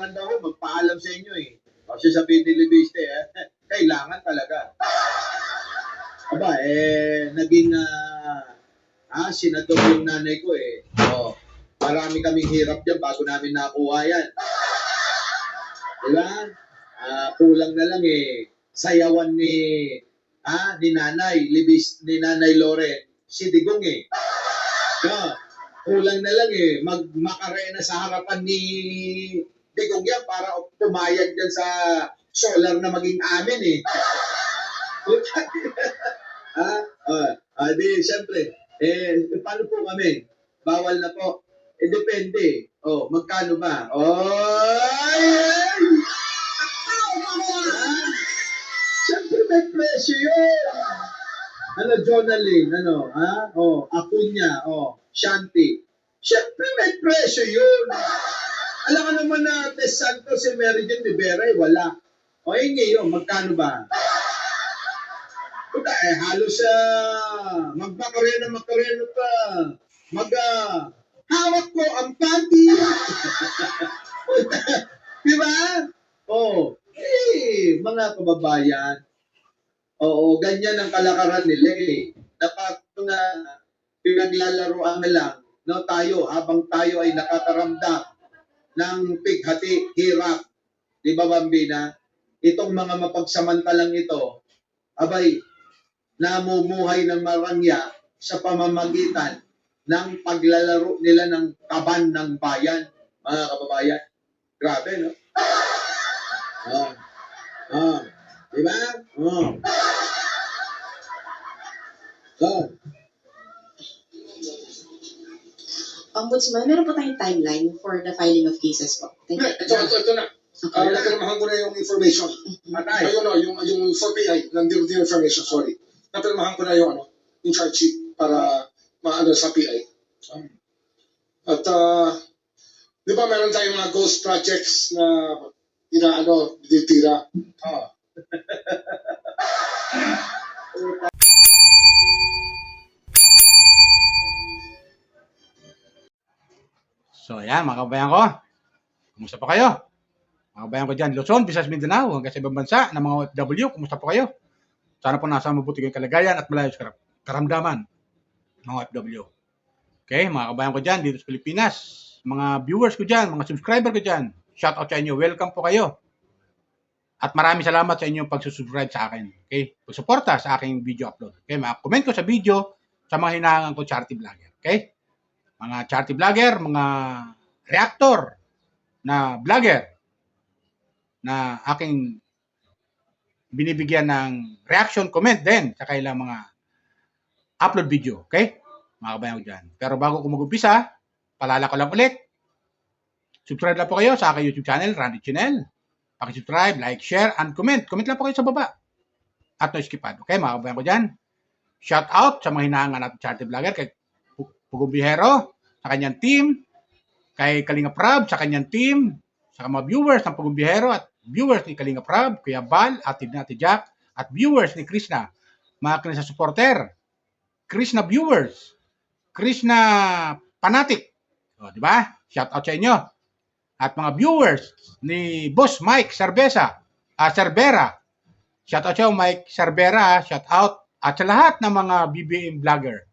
kailangan daw magpaalam sa inyo eh. Kasi sabihin ni Libiste, kailangan talaga. Aba, naging senador yung nanay ko eh. Oh, marami kaming hirap dyan bago namin nakuha yan. Diba? Kulang na lang eh. Sayawan ni Nanay Libis, ni Nanay Loren, si Digong eh. No, kulang na lang eh. Makarena sa harapan ni Digong yan para pumayag dyan sa solar na maging amin eh. Di, siyempre, paano po kami? Bawal na po. Depende. Magkano ba? Siyempre may presyo yun. Jonaline, Acuña, Shanti. Siyempre may presyo yun. Alam ka naman na Tess Santos si Mary Jane Rivera, wala. Ngayon, magkano ba? Halos magmakarena pa. Hawak ko ang panty. Diba? Mga kababayan, ganyan ang kalakaran nila eh. Dapat pinaglalaroan na lang, no, tayo, habang tayo ay nakakaramdam ng pighati, hirap. Di ba, Bambina? Itong mga mapagsamantalang ito, abay, namumuhay ng marangya sa pamamagitan ng paglalaro nila ng kaban ng bayan, mga kababayan. Grabe, no? Diba? Ombudsman, meron po tayong timeline for the filing of cases po. Thank you. Ito na. Napirmahan ko na yung information. Yung 4PI, ng the information, sorry. Napirmahan ko na yung charge sheet para maano sa PI. At di ba meron tayong mga ghost projects na ditira. So, ayan, mga kabayan ko. Kumusta po kayo? Mga kabayan ko dyan, Luzon, Visayas, Mindanao, hanggang sa ibang bansa, ng mga OFW, kumusta po kayo? Sana po nasa mabuti kayong kalagayan at malayo sa karamdaman ng OFW. Okay, mga kabayan ko dyan, dito sa Pilipinas, mga viewers ko dyan, mga subscriber ko dyan, shout out sa inyo, welcome po kayo. At maraming salamat sa inyong pagsusubscribe sa akin. Okay, pagsuporta sa aking video upload. Okay, mga comment ko sa video sa mga hinahangan ko charity vlogger. Okay? Mga charity vlogger, mga reactor na vlogger na aking binibigyan ng reaction, comment din sa kailang mga upload video. Okay? Mga kabayan ko dyan. Pero bago ko mag-umpisa, palala ko lang ulit. Subscribe lang po kayo sa aking YouTube channel, Randy Chinel. Paki-subscribe, like, share, and comment. Comment lang po kayo sa baba. At no skipad. Okay, mga kabayan ko dyan. Shout out sa mga hinahangan natin charity vlogger kay Pugong Bihero, sa kanyang team, kay Kalinga Prab, sa kanyang team, sa mga viewers ng Pugong Bihero at viewers ni Kalinga Prab, Kuya Bal, Ate Jack, at viewers ni Krishna. Mga Krishna supporter, Krishna viewers, Krishna fanatic. Di ba? Shout out sa inyo. At mga viewers ni Boss Mike Cervera. Shout out sa Mike Cervera, shout out. At sa lahat ng mga BBM vlogger,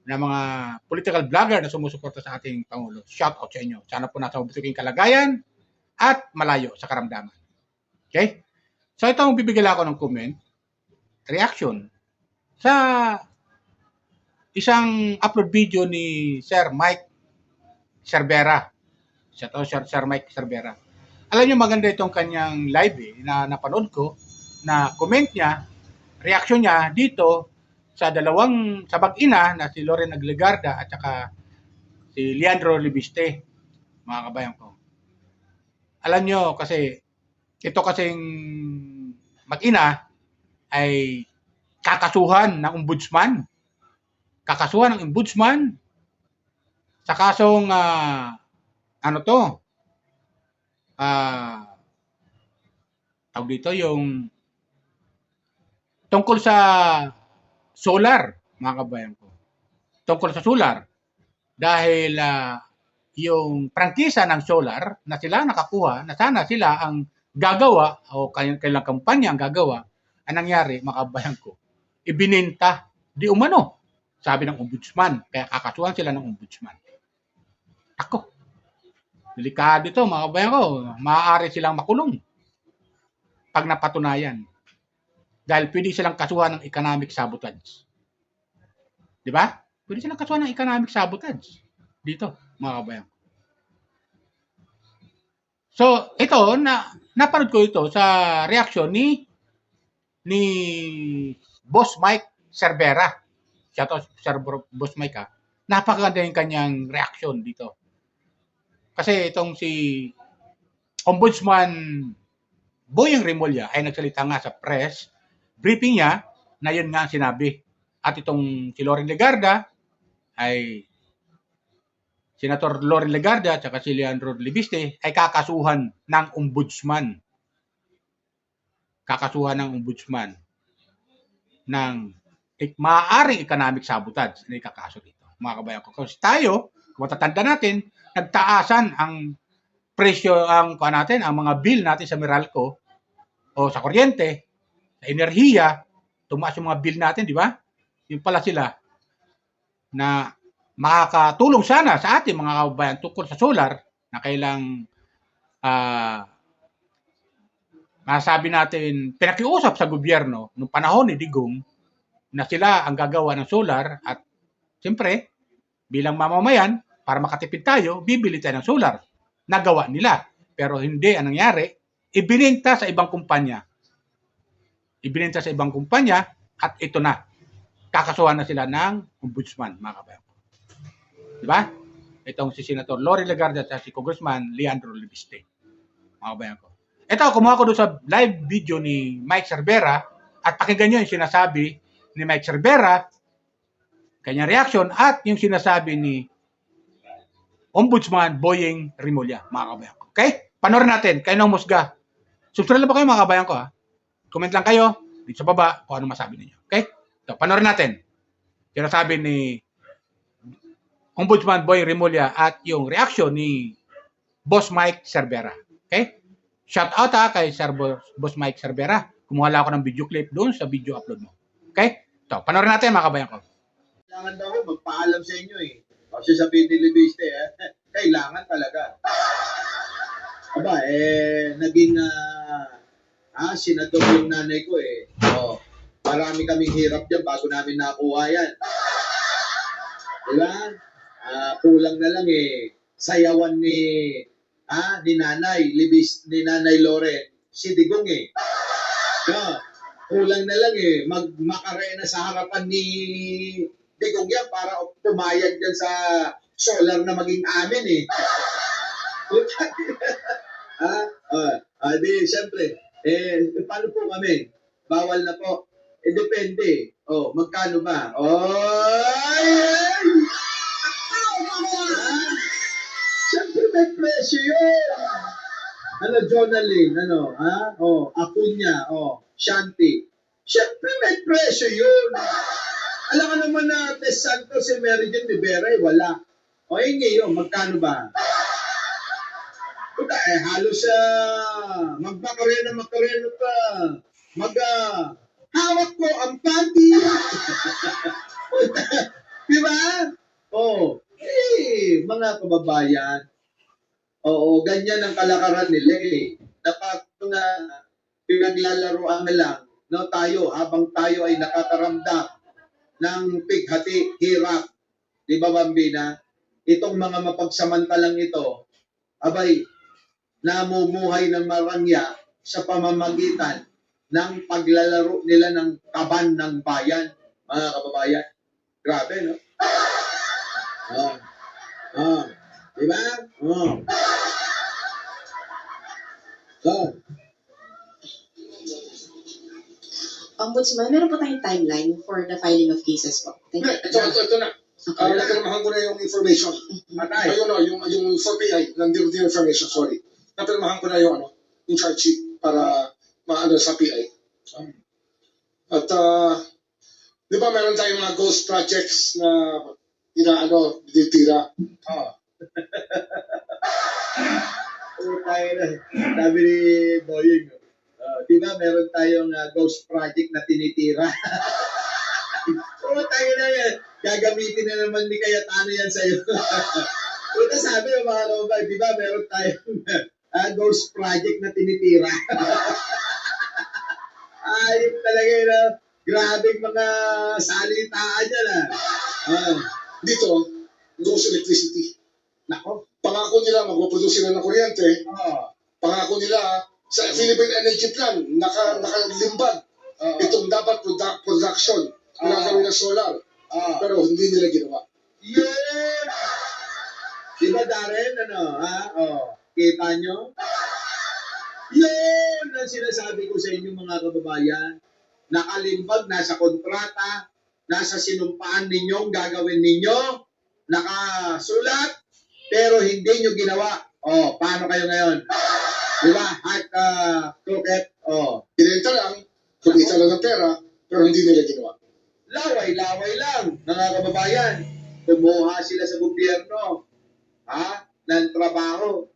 na mga political vlogger na sumusuporta sa ating Pangulo. Shout out sa inyo. Sana po nasa mabuti kayong kalagayan at malayo sa karamdaman. Okay? So ito ang bibigyan ako ng comment, reaction, sa isang upload video ni Sir Mike Cervera. Shout out Sir Mike Cervera. Alam nyo, maganda itong kanyang live na napanood ko, na comment niya, reaction niya dito sa sa mag-ina na si Loren Agligarda at saka si Leandro Libiste, mga kabayan ko. Alam nyo, kasi ito kasing mag-ina ay kakasuhan ng ombudsman. Kakasuhan ng ombudsman sa kasong tawag dito yung tungkol sa solar, mga kabayan ko. Tungkol sa solar. Dahil yung prangkisa ng solar na sila nakakuha, na sana sila ang gagawa o kailang kampanya ang gagawa, ang nangyari, makabayan ko, ibininta di umano, sabi ng ombudsman. Kaya kakasuhan sila ng ombudsman. Ako, delikado ito, mga kabayan ko. Maaari silang makulong pag napatunayan. Dahil pwede silang kasuhan ng economic sabotage. Di ba? Pwede silang kasuhan ng economic sabotage. Dito, mga kabayan. So, ito, napanood ko ito sa reaksyon ni Boss Mike Cervera. Shoutout Sir Boss Mike ha. Napakaganda yung kanyang reaksyon dito. Kasi itong si Ombudsman Boyeng Rimulya ay nagsalita nga sa press briefing niya na yun nga ang sinabi. At itong si Loren Legarda ay Senator Loren Legarda at saka si Leandro Libiste ay kakasuhan ng ombudsman. Kakasuhan ng ombudsman ng maaaring economic sabotage na ikakaso dito. Mga kabayan ko. Kasi tayo, kung matatanda natin, nagtaasan ang presyo ang mga bill natin sa Meralco o sa kuryente, sa enerhiya, tumaas yung mga bill natin, di ba? Yung pala sila na makakatulong sana sa ating mga kababayan tungkol sa solar na kailang masabi natin pinakiusap sa gobyerno noong panahon ni Digong na sila ang gagawa ng solar at siyempre bilang mamamayan para makatipid tayo, bibili tayo ng solar. Nagawa nila. Pero hindi ang nangyari, ibininta sa ibang kumpanya. Ibininta sa ibang kumpanya at ito na. Kakasuhan na sila ng ombudsman, mga kabayan. Diba? Itong si Senator Loren Legarda at si Congressman Leandro Libiste. Mga kabayan ko. Ito, kumuha ko doon sa live video ni Mike Cervera at pakinggan nyo yung sinasabi ni Mike Cervera, kanyang reaction at yung sinasabi ni Ombudsman Boyeng Rimulya, mga kabayan ko. Okay? Panoorin natin. Kayo na humusga. Subscribe lang ba kayo, mga kabayan ko? Ha? Comment lang kayo dito sa baba kung ano masabi ninyo. Okay? So, panoorin natin. Sinasabi ni Ombudsman Boyeng Rimulya at yung reaction ni Boss Mike Cervera. Okay? Shout out kay Boss Mike Cervera. Kumuha lang ako ng video clip doon sa video upload mo. Okay? So, panoorin natin, mga kabayan ko. Kailangan daw magpaalam sa inyo eh. Kasi sabihin ni Libiste, kailangan talaga. Aba, naging senador yung nanay ko eh. Oh, marami kaming hirap dyan bago namin nakuha yan. Diba? Kulang na lang eh. Sayawan ni Nanay Libiste, ni Nanay Loren, si Digong eh. Kulang na lang eh. Makarena sa harapan ni Digong yan para pumayag dyan sa solar na maging amin eh. Di, siyempre, paano po kami? Bawal na po. Depende. Magkano ba? Siyempre may presyo yun. Journaling, Acuña, Shanti. Siyempre may presyo yun. Alam ka naman na Tess Santos si Mary Jane Rivera, wala. Ngayon, magkano ba? Halos magmakarena pa. Hawak ko ang panty. Di ba? Mga kababayan, ganyan ang kalakaran nila eh. Dapat pinaglalaroan na lang, no, tayo, habang tayo ay nakakaramdam ng pighati, hirap. Di ba, Bambina? Itong mga mapagsamantalang ito, abay, namumuhay ng marangya sa pamamagitan ng paglalaro nila ng kaban ng bayan, mga kababayan. Grabe, no? Di ba? Ombudsman, meron po tayong timeline for the filing of cases po. Thank you. Ito na. Napirmahan ko na yung information. Yung 4PI, ng Dear Information, sorry. Napirmahan ko na yung charge sheet para maano sa PI. At, di ba meron tayong mga ghost projects na ditira. Tayo na. Sabi ni Boying, di ba meron tayong ghost project na tinitira? Tayo na yan. Gagamitin na naman ni Cayetano yan sa'yo. Ito sabi ng mga kababay, di ba meron tayong ghost project na tinitira? Ayun talaga yun. Grabing mga salitaan yan Dito, ghost electricity. Nako. Pangako nila, magpuproduce sila ng kuryente. Pangako nila, sa Philippine Energy Plan, nakalimbag. Itong dapat production na kami ng solar. Pero hindi nila ginawa. Yun! Di ba Darren, kita nyo? Yun ang sinasabi ko sa inyo mga kababayan. Nakalimbag, nasa kontrata, nasa sinumpaan ninyong gagawin ninyo, nakasulat, pero hindi nyo ginawa. Paano kayo ngayon? Di ba? Heart crooked. Binenta lang, kumita lang ng pera, pero hindi nila ginawa. Laway-laway lang, mga kababayan. Kumuha sila sa gobyerno. Ng trabaho.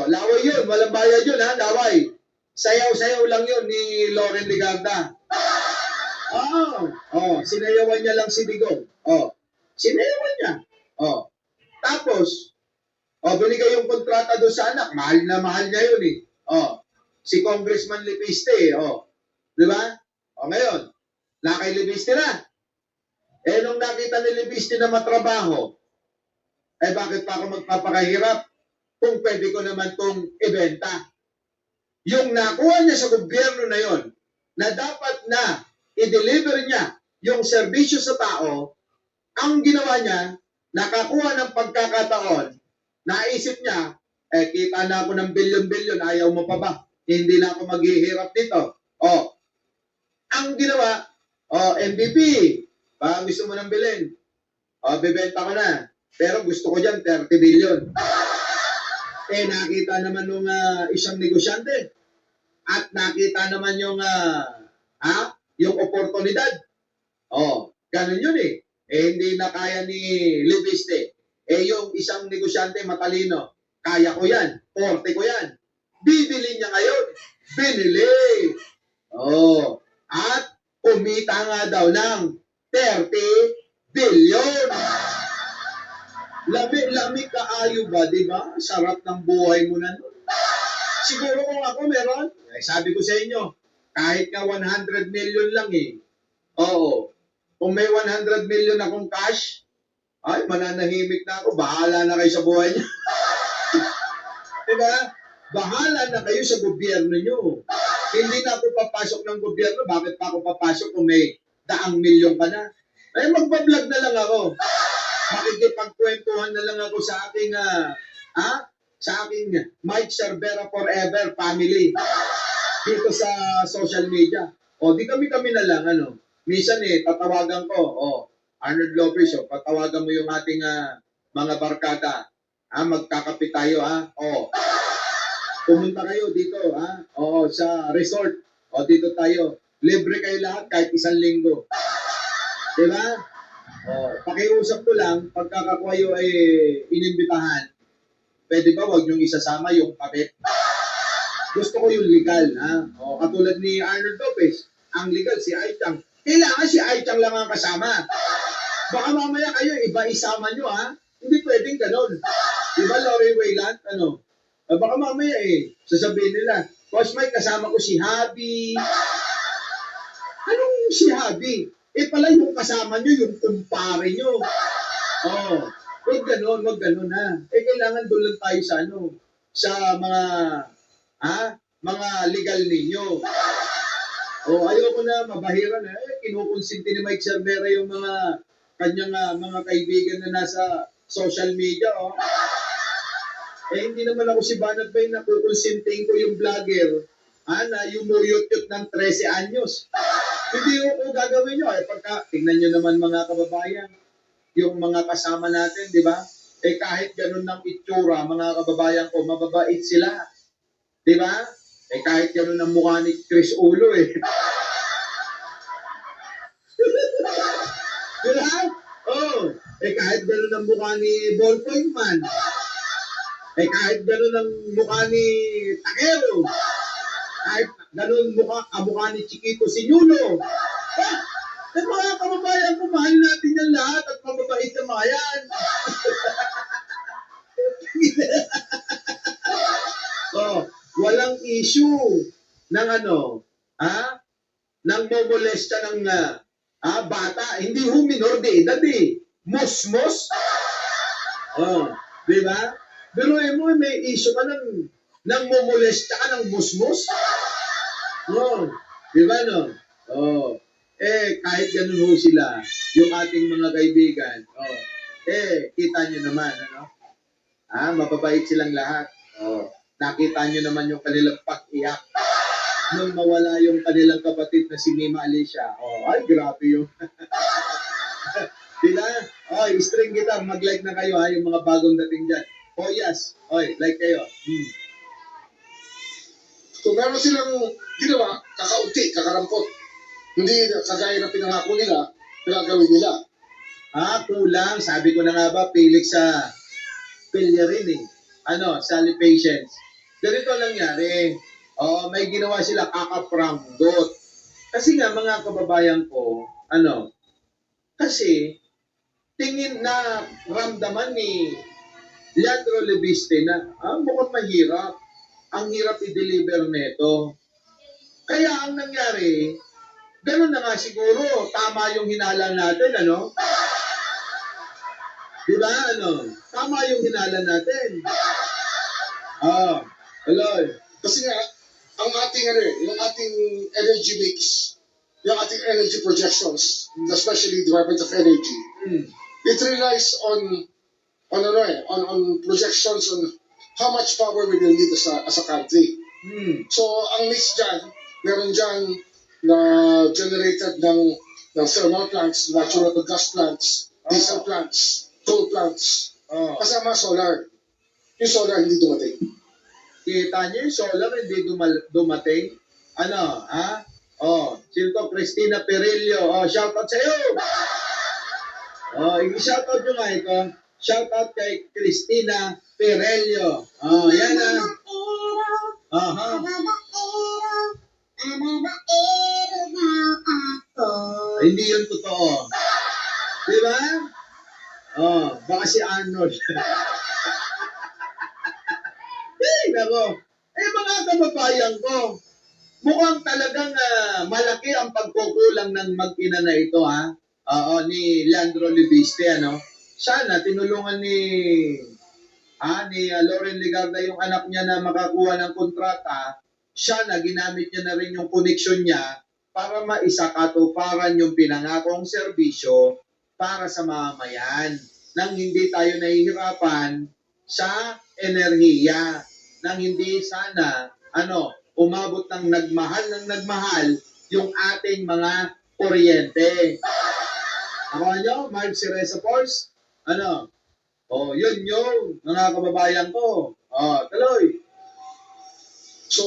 Laway yun. Walang bayad yun, laway. Sayaw-sayaw lang yun ni Loren Legarda. Sinayawan niya lang si Digong. Sinayawan niya. Tapos, binigay yung kontrata doon sa anak. Mahal na mahal niya yun eh. Si Congressman Lipiste Di ba? Ngayon, nakay Lipiste na. Nung nakita ni Lipiste na matrabaho, bakit pa ako magpapakahirap kung pwede ko naman itong ibenta? Yung nakuha niya sa gobyerno na yon, na dapat na i-deliver niya yung serbisyo sa tao, ang ginawa niya, nakakuha ng pagkakataon, naisip niya, kita na ako ng bilyon-bilyon, ayaw mo pa ba? Hindi na ako maghihirap dito. Ang ginawa, MVP, baka gusto mo nang bilhin. Bibenta ko na. Pero gusto ko dyan, 30 billion. Nakita naman nung isang negosyante. At nakita naman yung oportunidad. Ganun yun eh. Hindi na kaya ni Libiste. Yung isang negosyante matalino, kaya ko yan, 40 ko yan. Bibili niya ngayon. Binili. At kumita nga daw ng 30 billion. Lami kaayo ba, di ba? Sarap ng buhay mo na nun. Siguro kung ako meron, sabi ko sa inyo, kahit nga 100 million lang eh. Kung may 100 million akong cash, mananahimik na ako, bahala na kayo sa buhay niyo. Diba? Bahala na kayo sa gobyerno niyo. Hindi na ako papasok ng gobyerno, bakit pa ako papasok kung may 100 milyon ka na? Magbablog na lang ako. Makikipagkwentuhan na lang ako sa aking Mike Cervera Forever family dito sa social media. Di kami na lang, Minsan tatawagan ko, Arnold Lopez, patawagan mo yung ating mga barkada. Magkakape tayo, Pumunta kayo dito, sa resort. Dito tayo. Libre kayo lahat kahit 1 linggo. Diba? Pakiusap ko lang, pagkakakuha kayo ay inimbitahan, pwede ba wag niyong isasama yung kabit? Gusto ko yung legal, katulad ni Arnold Lopez, ang legal si Aichang. Kailangan si Aichang lang ang kasama. Baka mamaya kayo, iba isama nyo, Hindi pwedeng ganon. Diba, Lori Wayland, baka mamaya sasabihin nila, Boss Mike, kasama ko si Habi. Anong si Habi? Pala yung kasama nyo, yung kumpare nyo. Wag ganon kailangan doon lang tayo sa mga legal ninyo. Ayoko na mabahiran kinukonsinti ni Mike Cervera yung mga kanyang mga kaibigan na nasa social media. Hindi naman ako si Banat Bay na kukonsintiin ko yung vlogger na yumuyot-yot ng 13 anyos. Hindi ko gagawin nyo. Pagka, tingnan nyo naman mga kababayan, yung mga kasama natin, di ba? Kahit ganun ng itsura, mga kababayan ko, mababait sila. Di ba? Kahit ganun ang mukha ni Chris Ulo Di ba? kahit gano'n ang mukha ni Ballpoint Man. Kahit gano'n ang mukha ni Takero. Kahit gano'n ang mukha ni Chiquito Sinulo. Mga kababayan ko, mahal natin yan lahat at mababait na mga yan. Walang issue ng ng momolesta ng bata. Hindi minor de edad eh. Mos-mos. Di ba? Pero mo, may issue ka ng momolesta ka ng mos-mos. Di ba no? Kahit ganun ho sila, yung ating mga kaibigan, kita nyo naman, mababait silang lahat. Nakita nyo naman yung kanilang pag-iyak nung mawala yung kanilang kapatid na si Mima Alicia. Ay, grabe yung... Diba? String kita, mag-like na kayo yung mga bagong dating dyan. Yes. Like kayo. Kung meron silang ginawa, kakaunti, kakarampot. Hindi kagaya na pinangako nila, gagawin nila. Kulang. Sabi ko na nga ba, Felix sa Pellerin Sally Patience. Ganito nangyari. May ginawa sila kakaprangdot. Kasi nga, mga kababayan ko, kasi, tingin na ramdaman ni Leandro Lebiste na, mukhang mahirap. Ang hirap i-deliver nito. Kaya ang nangyari, ganun na nga siguro, tama yung hinala natin, Diba, Tama yung hinala natin. Hello. Kasi nga, ang ating, yung ating energy mix, yung ating energy projections, especially Department of Energy, it relies on projections on how much power we will need as a country. So, ang mix dyan, meron dyan na generated ng thermal plants, natural gas plants, diesel plants, coal plants, kasama solar. Yung solar hindi dumating. Kita niyo yung solar hindi dumating? Sino to? Cristina Perillo. Shoutout sa iyo! I-shoutout nyo nga ito. Shoutout kay Cristina Perillo. Yan Hindi yun totoo. Diba? Baka si Arnold. Nako. Mga kababayan ko, mukhang talagang malaki ang pagkukulang ng mag-ina na ito, ni Leandro Lebiste, Sana tinulungan ni Loren Legarda yung anak niya na makakuha ng kontrata. Sana ginamit niya na rin yung connection niya para maisakatuparan yung pinangakong serbisyo para sa mamamayan nang hindi tayo nahihirapan sa enerhiya, nang hindi sana umabot ng nagmahal yung ating mga kuryente. Ako nyo, Mark Cereza Force, yun yung mga kababayan ko. Tuloy. So,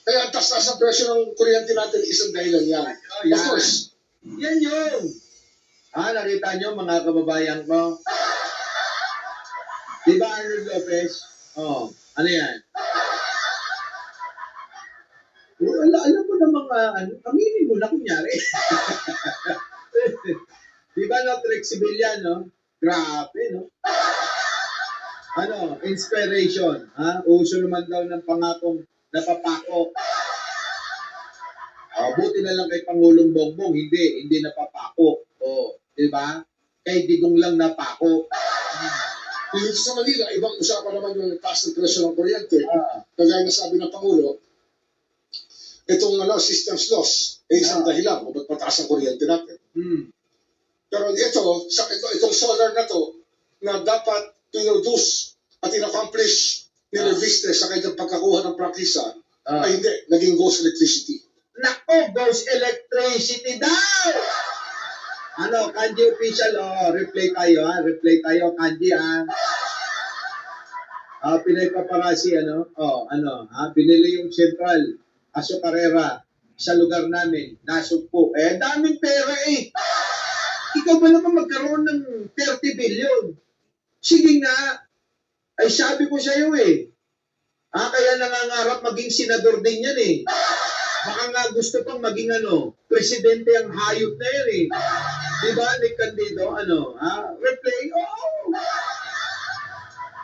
kaya ang taas sa presyo ng kuryente natin, isang dahilan yan. Of course. Yan yung. Nakita nyo mga kababayan ko. Diba Arnold Lopez? Ano yan? Alam mo na mga, aminin mo na kunyari. Diba Trix Sibilyan, Grabe, Inspiration, Uso naman daw ng pangakong napapako. Buti na lang kay Pangulong Bongbong, hindi napapako. Diba? Kay Digong lang napako. Dito sa Manila, ibang usapan naman yung taas ng presyo ng kuryente. Kagaya na sabi ng Pangulo, itong systems loss, isang dahilan kung ba't mataas ang kuryente natin. Pero itong solar na to, na dapat pinroduce at in-accomplish ni Reviste sa kanyang pagkakuha ng prangkisa, ay hindi, naging ghost electricity. Nako, ghost electricity daw! Kanji official, replay tayo, Kanji, Pinay Paparasi, binili yung Central Azucarera sa lugar namin, nasugpo. Daming pera ikaw ba naman magkaroon ng 30 billion? Sige nga, ay sabi ko sa iyo eh. Kaya nangangarap maging senador din yan eh. Baka nga gusto pang maging presidente ang hayop na yan eh. Diba, Nick Candido? Replay? Oo.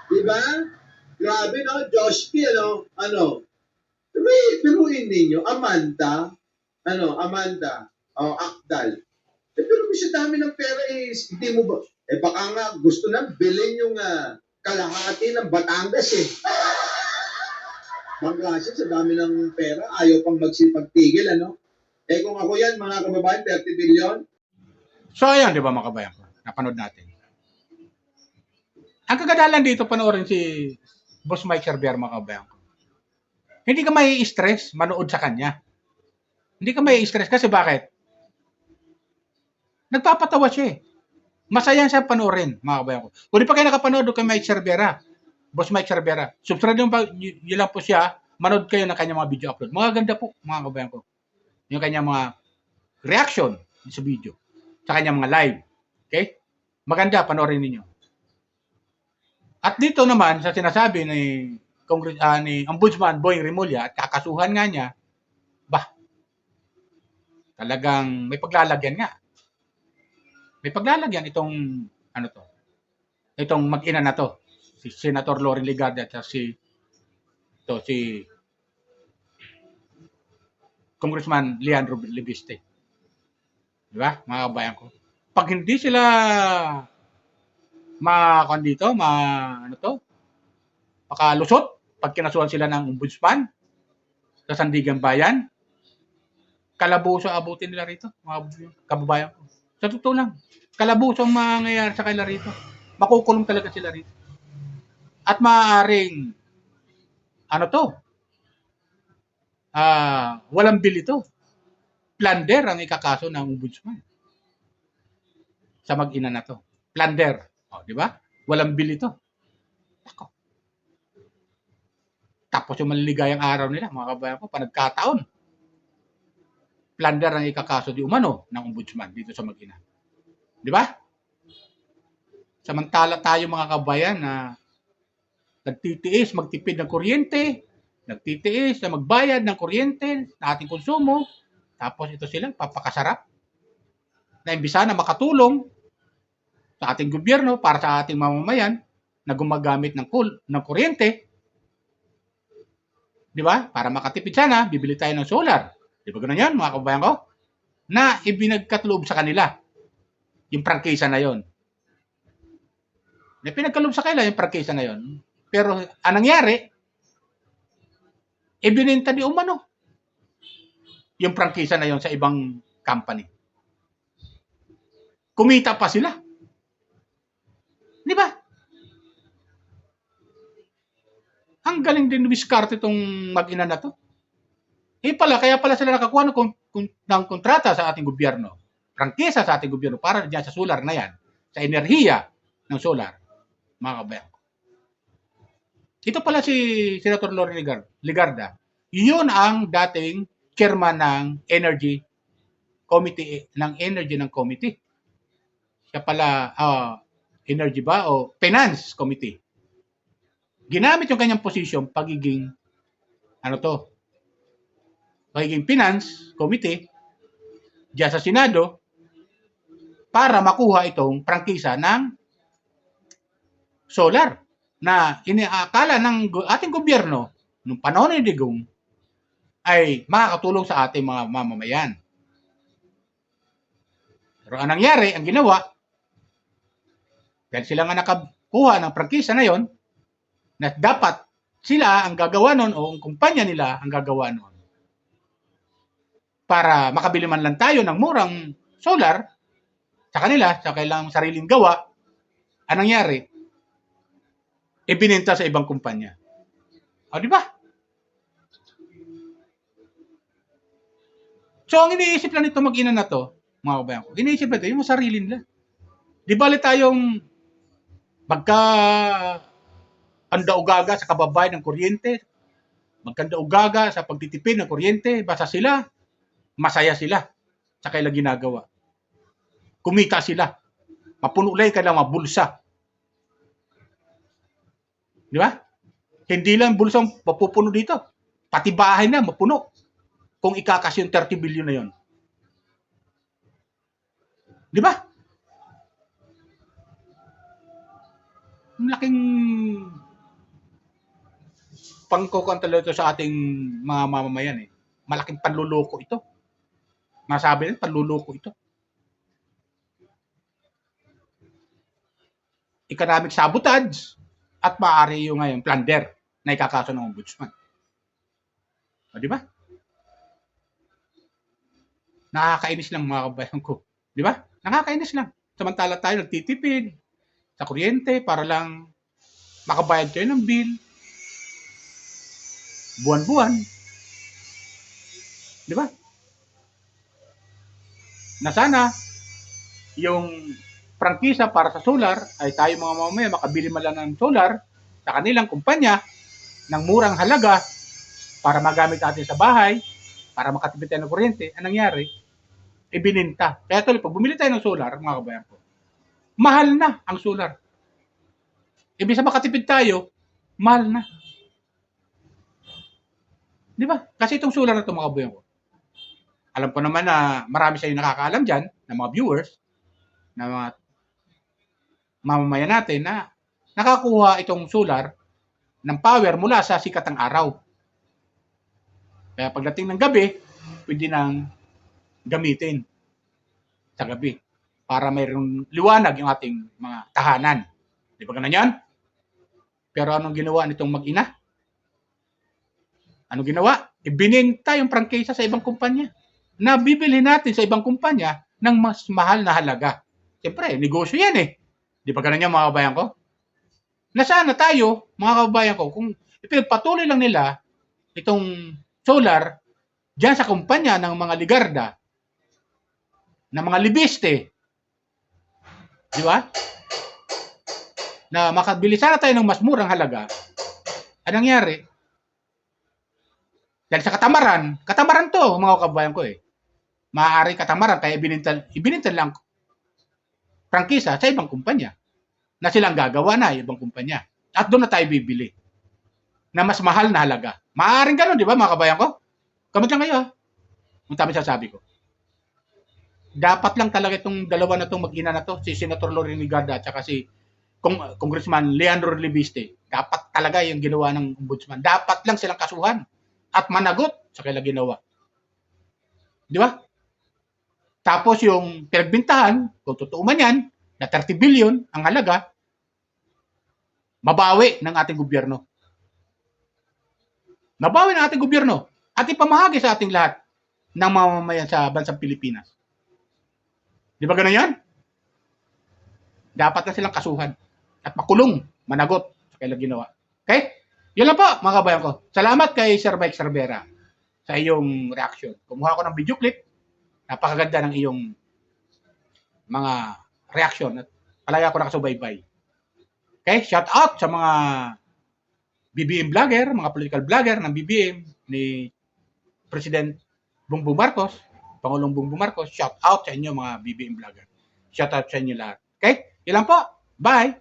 Diba? Grabe, no? Joshki, Piruin ninyo, Amanda, Akdal. Pero sa dami ng pera hindi mo ba? Baka nga gusto na bilhin yung kalahati ng Batangas eh. Bangladesh, sa dami ng pera, ayaw pang magsipagtigil, kung ako yan, mga kababayan, 30 billion. So ayan, di ba mga kabayan ko? Napanood natin. Ang kagadalan dito, panoorin si Boss Mike Cerver, mga kabayan ko. Hindi ka may stress manood sa kanya. Hindi ka may stress kasi bakit? Nagpapatawa siya eh. Masaya siya panoorin, mga kabayan ko. Kung di pa kayo nakapanood kay Mike Cervera, Boss Mike Cervera, subscribe nyo lang po siya, manood kayo ng kanyang mga video upload. Mga ganda po, mga kabayan ko. Yung kanyang mga reaction sa video, sa kanyang mga live. Okay? Maganda, panoorin ninyo. At dito naman, sa sinasabi ni Ombudsman Boying Rimulya at kakasuhan nga niya, talagang may paglalagyan nga. May paglalagyan itong, itong mag-ina na to. Si Senator Loren Legarda at si Congressman Leandro Libiste. Di ba, mga kabayan ko? Pag hindi sila makalusot, pag kinasuhan sila ng ombudsman sa Sandigan Bayan, kalabuso abutin nila rito, mga kababayan ko. Sa totoo lang, kalabuso ang mangyayari sa kanila rito. Makukulong talaga sila rito. At maaaring, walang bill ito. Plunder ang ikakaso ng ombudsman sa mag-ina na to. Plunder. Di ba? Walang bill ito. Ako. Tapos yung maliligayang araw nila, mga kabayan ko, panagkataon. Plunder ang ikakaso di umano ng ombudsman dito sa mag-ina. Di ba? Samantala tayo mga kabayan na nagtitiis magtipid ng kuryente, nagtitiis na magbayad ng kuryente na ating konsumo, tapos ito sila papakasarap na imbisa na makatulong sa ating gobyerno para sa ating mamamayan na gumagamit ng kuryente, di ba? Para makatipid sana, bibili tayo ng solar. Di ba gano'n yan, mga kabayan ko? Na ibinagkatloob sa kanila yung prangkisa na yon. Na pinagkaloob sa kanila yung prangkisa na yon. Pero anong nangyari, ibininta di umano yung prangkisa na yon sa ibang company. Kumita pa sila. Di ba? Ang galing din diskarte itong mag-ina na to. Kaya pala sila nakakuha ng kontrata sa ating gobyerno. Prangkisa sa ating gobyerno para diyan sa solar na yan, sa enerhiya ng solar, mga kabayan. Ito pala si Senator Loren Legarda. Yun ang dating chairman ng Energy Committee. Siya pala, Energy ba o Finance Committee. Ginamit yung kanyang posisyon pagiging Finance Committee diyan sa Senado para makuha itong prangkisa ng solar na iniakala ng ating gobyerno nung panahon ni Digong ay makakatulong sa ating mga mamamayan. Pero ang nangyari, ang ginawa, dahil sila nga nakakuha ng prangkisa na yon, na dapat sila ang gagawa nun o ang kumpanya nila ang gagawa nun. Para makabili man lang tayo ng murang solar sa kanila, sa kailang sariling gawa, anong nangyari? Ibininta sa ibang kumpanya. Di ba? So, ang iniisip lang nito mag-ina na to, mga kabayan ko, iniisip na ito, yung sarili nila. Di bali tayong magkanda-ugaga sa kababayan ng kuryente, magkanda-ugaga sa pagtitipid ng kuryente, basta sila, masaya sila sa kailang ginagawa. kumita sila. Mapuno lang yung kanilang mga bulsa. Di ba? Hindi lang bulsa ang mapupuno dito. Pati bahay na mapuno. Kung ikakas yung 30 billion na yon. Di ba? Malaking pangkukantalo ito sa ating mga mamamayan eh. Malaking panluloko ito. Masabi nila, panluloko ito. Economic sabotage at maaari yung ngayon plunder na ikakaso ng ombudsman. O, di ba? Nakakainis lang mga kabayan ko. Di ba? Nakakainis lang. Samantala tayo nagtitipid sa kuryente para lang makabayad kayo ng bill. Buwan-buwan. Di ba? Na sana yung prangkisa para sa solar ay tayo mga mamamayan makabili man lang ng solar sa kanilang kumpanya ng murang halaga para magamit natin sa bahay, para makatipid tayo ng kuryente. Anong nangyari? Ibininta. Kaya tuloy, pag bumili tayo ng solar, mga kabayan ko, mahal na ang solar. Ibig sa makatipid tayo, mahal na. Di ba? Kasi itong solar na ito, mga kabayan ko, alam ko naman na marami sa inyo nakakaalam dyan, na mga viewers, na mga mamamayan natin na nakakuha itong solar ng power mula sa sikat ng araw. Kaya pagdating ng gabi, pwede nang gamitin sa gabi para mayroong liwanag yung ating mga tahanan. Di ba ganun yan? Pero anong ginawa nitong mag-ina? Anong ginawa? Ibininta yung prangkisa sa ibang kumpanya. Nabibili natin sa ibang kumpanya ng mas mahal na halaga. Siyempre, negosyo yan eh. Di ba ganun yan mga kabayan ko? Na sana tayo, mga kabayan ko, kung ipinagpatuloy lang nila itong solar dyan sa kumpanya ng mga ligarda, ng mga libiste, di ba? Na makabili sana tayo ng mas murang halaga, anong nangyari? Dahil sa katamaran to, mga kabayan ko eh. Maaaring katamaran, kaya ibinintan lang prangkisa sa ibang kumpanya na silang gagawa na ibang kumpanya. At doon na tayo bibili na mas mahal na halaga. Maaaring gano'n, di ba mga kabayan ko? Comment lang kayo ha. Kung tama sasabi ko. Dapat lang talaga itong dalawa na itong mag-ina na to, si Senator Loren Legarda at saka si Congressman Leandro Libiste. Dapat talaga yung ginawa ng ombudsman. Dapat lang silang kasuhan at managot sa kailang ginawa. Di ba? Tapos yung pinagbintahan, kung totoo man yan, na 30 billion ang halaga, mabawi ng ating gobyerno. Mabawi ng ating gobyerno at ipamahagi sa ating lahat ng mamamayan sa bansang Pilipinas. Di ba ganun yan? Dapat na silang kasuhan at makulong, managot sa kailang ginawa. Okay? Yun lang po, mga kabayan ko. Salamat kay Sir Mike Cervera sa iyong reaction. Kumuha ko ng video clip. Napakaganda ng iyong mga reaction at palagi ako nakasubaybay. Okay? Shout out sa mga BBM vlogger, mga political vlogger ng BBM ni President Bongbong Marcos, Pangulong Bongbong Marcos. Shout out sa inyo mga BBM vlogger. Shout out sa inyo lahat. Okay? Ilan po. Bye.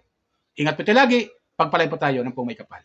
Ingat po tayo lagi. Pagpalay po tayo ng pumay kapal.